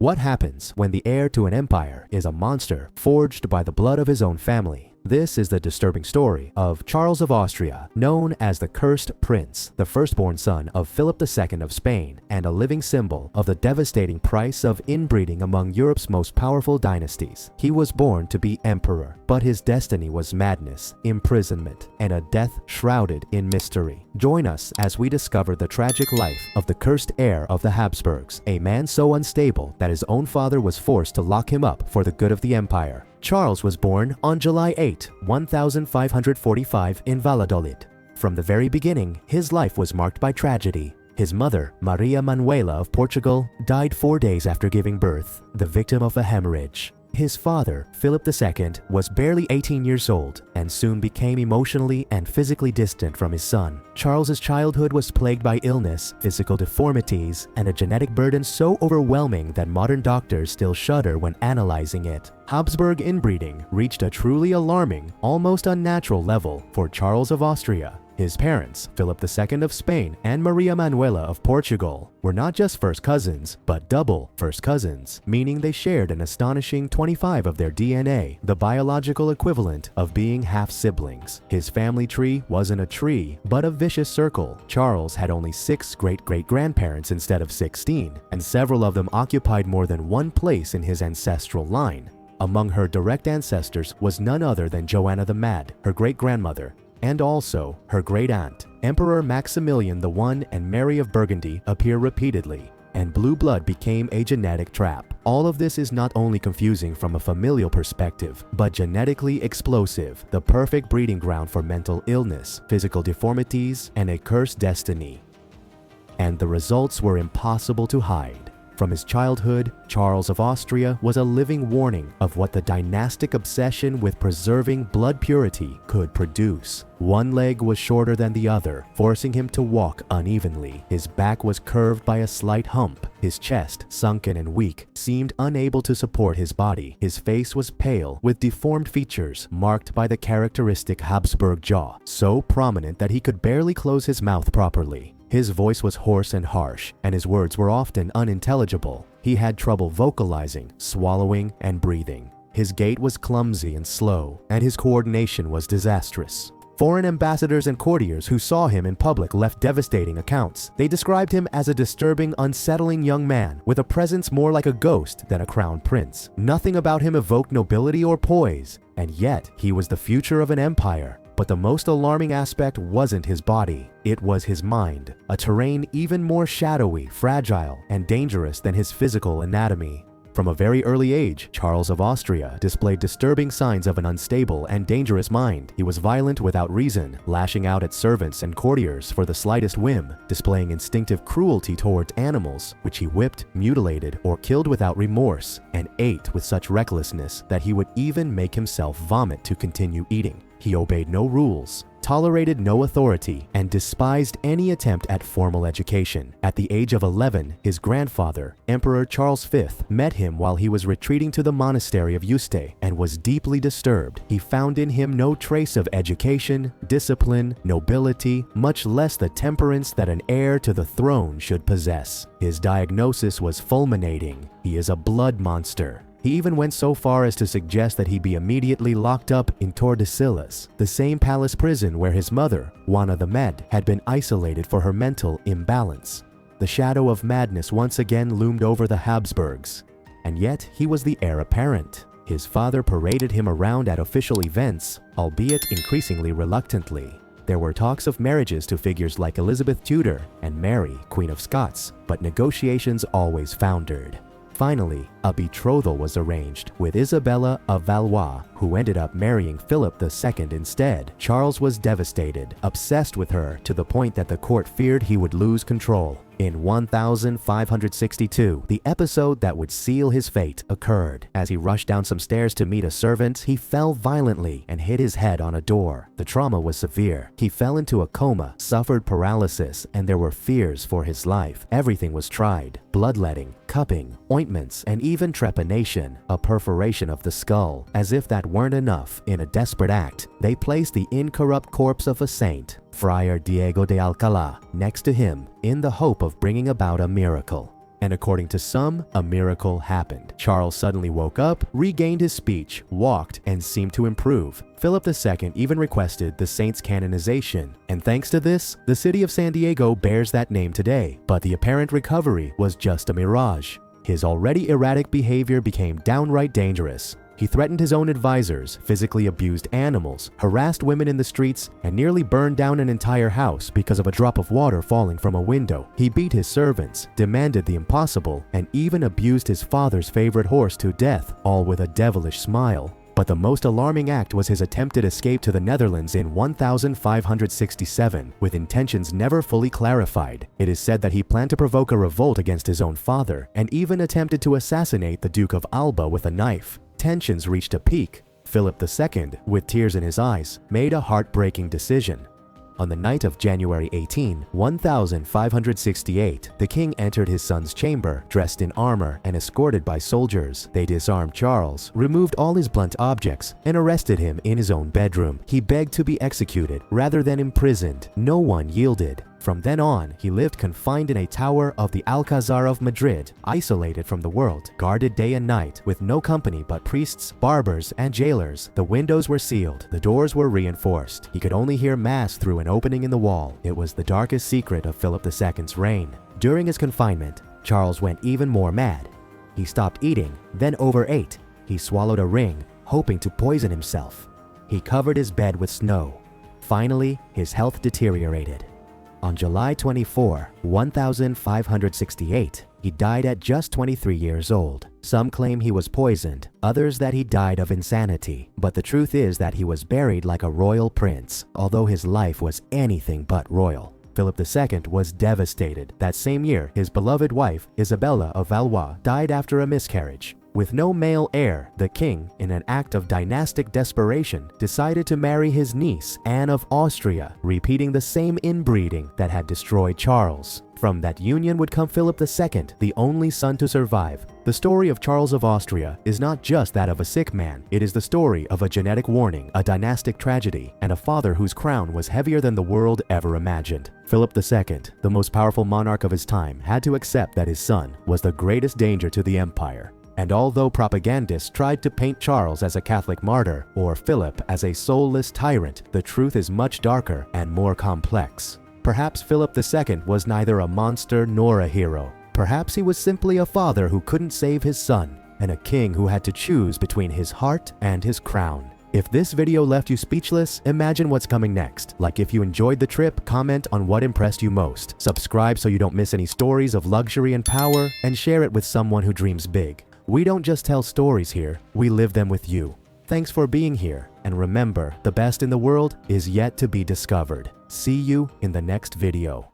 What happens when the heir to an empire is a monster forged by the blood of his own family? This is the disturbing story of Charles of Austria, known as the Cursed Prince, the firstborn son of Philip II of Spain, and a living symbol of the devastating price of inbreeding among Europe's most powerful dynasties. He was born to be emperor, but his destiny was madness, imprisonment, and a death shrouded in mystery. Join us as we discover the tragic life of the cursed heir of the Habsburgs, a man so unstable that his own father was forced to lock him up for the good of the empire. Charles was born on July 8, 1545 in Valladolid. From the very beginning, his life was marked by tragedy. His mother, Maria Manuela of Portugal, died 4 days after giving birth, the victim of a hemorrhage. His father, Philip II, was barely 18 years old and soon became emotionally and physically distant from his son. Charles's childhood was plagued by illness, physical deformities, and a genetic burden so overwhelming that modern doctors still shudder when analyzing it. Habsburg inbreeding reached a truly alarming, almost unnatural level for Charles of Austria. His parents, Philip II of Spain and Maria Manuela of Portugal, were not just first cousins, but double first cousins, meaning they shared an astonishing 25 of their DNA, the biological equivalent of being half-siblings. His family tree wasn't a tree, but a vicious circle. Charles had only 6 great-great-grandparents instead of 16, and several of them occupied more than one place in his ancestral line. Among her direct ancestors was none other than Joanna the Mad, her great-grandmother, and also her great-aunt. Emperor Maximilian I and Mary of Burgundy appear repeatedly, and blue blood became a genetic trap. All of this is not only confusing from a familial perspective, but genetically explosive, the perfect breeding ground for mental illness, physical deformities, and a cursed destiny. And the results were impossible to hide. From his childhood, Charles of Austria was a living warning of what the dynastic obsession with preserving blood purity could produce. One leg was shorter than the other, forcing him to walk unevenly. His back was curved by a slight hump. His chest, sunken and weak, seemed unable to support his body. His face was pale, with deformed features marked by the characteristic Habsburg jaw, so prominent that he could barely close his mouth properly. His voice was hoarse and harsh, and his words were often unintelligible. He had trouble vocalizing, swallowing, and breathing. His gait was clumsy and slow, and his coordination was disastrous. Foreign ambassadors and courtiers who saw him in public left devastating accounts. They described him as a disturbing, unsettling young man with a presence more like a ghost than a crown prince. Nothing about him evoked nobility or poise, and yet he was the future of an empire. But the most alarming aspect wasn't his body, it was his mind, a terrain even more shadowy, fragile, and dangerous than his physical anatomy. From a very early age, Charles of Austria displayed disturbing signs of an unstable and dangerous mind. He was violent without reason, lashing out at servants and courtiers for the slightest whim, displaying instinctive cruelty towards animals, which he whipped, mutilated, or killed without remorse, and ate with such recklessness that he would even make himself vomit to continue eating. He obeyed no rules, tolerated no authority, and despised any attempt at formal education. At the age of 11, his grandfather, Emperor Charles V, met him while he was retreating to the monastery of Yuste and was deeply disturbed. He found in him no trace of education, discipline, nobility, much less the temperance that an heir to the throne should possess. His diagnosis was fulminating. He is a blood monster. He even went so far as to suggest that he be immediately locked up in Tordesillas, the same palace prison where his mother, Juana the Med, had been isolated for her mental imbalance. The shadow of madness once again loomed over the Habsburgs, and yet he was the heir apparent. His father paraded him around at official events, albeit increasingly reluctantly. There were talks of marriages to figures like Elizabeth Tudor and Mary, Queen of Scots, but negotiations always foundered. Finally, a betrothal was arranged with Isabella of Valois, who ended up marrying Philip II instead. Charles was devastated, obsessed with her to the point that the court feared he would lose control. In 1562, the episode that would seal his fate occurred. As he rushed down some stairs to meet a servant, he fell violently and hit his head on a door. The trauma was severe. He fell into a coma, suffered paralysis, and there were fears for his life. Everything was tried: bloodletting, cupping, ointments, and even trepanation, a perforation of the skull. As if that weren't enough, in a desperate act, they placed the incorrupt corpse of a saint, Friar Diego de Alcalá, next to him in the hope of bringing about a miracle. and according to some, a miracle happened. Charles suddenly woke up, regained his speech, walked, and seemed to improve. Philip II even requested the saint's canonization, and thanks to this, the city of San Diego bears that name today. But the apparent recovery was just a mirage. His already erratic behavior became downright dangerous. He threatened his own advisors, physically abused animals, harassed women in the streets, and nearly burned down an entire house because of a drop of water falling from a window. He beat his servants, demanded the impossible, and even abused his father's favorite horse to death, all with a devilish smile. But the most alarming act was his attempted escape to the Netherlands in 1567, with intentions never fully clarified. It is said that he planned to provoke a revolt against his own father, and even attempted to assassinate the Duke of Alba with a knife. Tensions reached a peak. Philip II, with tears in his eyes, made a heartbreaking decision. On the night of January 18, 1568, the king entered his son's chamber, dressed in armor and escorted by soldiers. They disarmed Charles, removed all his blunt objects, and arrested him in his own bedroom. He begged to be executed rather than imprisoned. No one yielded. From then on, he lived confined in a tower of the Alcazar of Madrid, isolated from the world, guarded day and night, with no company but priests, barbers, and jailers. The windows were sealed, the doors were reinforced. He could only hear mass through an opening in the wall. It was the darkest secret of Philip II's reign. During his confinement, Charles went even more mad. He stopped eating, then overate. He swallowed a ring, hoping to poison himself. He covered his bed with snow. Finally, his health deteriorated. On July 24, 1568, he died at just 23 years old. Some claim he was poisoned, others that he died of insanity. But the truth is that he was buried like a royal prince, although his life was anything but royal. Philip II was devastated. That same year, his beloved wife, Isabella of Valois, died after a miscarriage. With no male heir, the king, in an act of dynastic desperation, decided to marry his niece, Anne of Austria, repeating the same inbreeding that had destroyed Charles. From that union would come Philip II, the only son to survive. The story of Charles of Austria is not just that of a sick man. It is the story of a genetic warning, a dynastic tragedy, and a father whose crown was heavier than the world ever imagined. Philip II, the most powerful monarch of his time, had to accept that his son was the greatest danger to the empire. And although propagandists tried to paint Charles as a Catholic martyr or Philip as a soulless tyrant, the truth is much darker and more complex. Perhaps Philip II was neither a monster nor a hero. Perhaps he was simply a father who couldn't save his son, and a king who had to choose between his heart and his crown. If this video left you speechless, imagine what's coming next. Like, if you enjoyed the trip, comment on what impressed you most. Subscribe so you don't miss any stories of luxury and power, and share it with someone who dreams big. We don't just tell stories here, we live them with you. Thanks for being here, and remember, the best in the world is yet to be discovered. See you in the next video.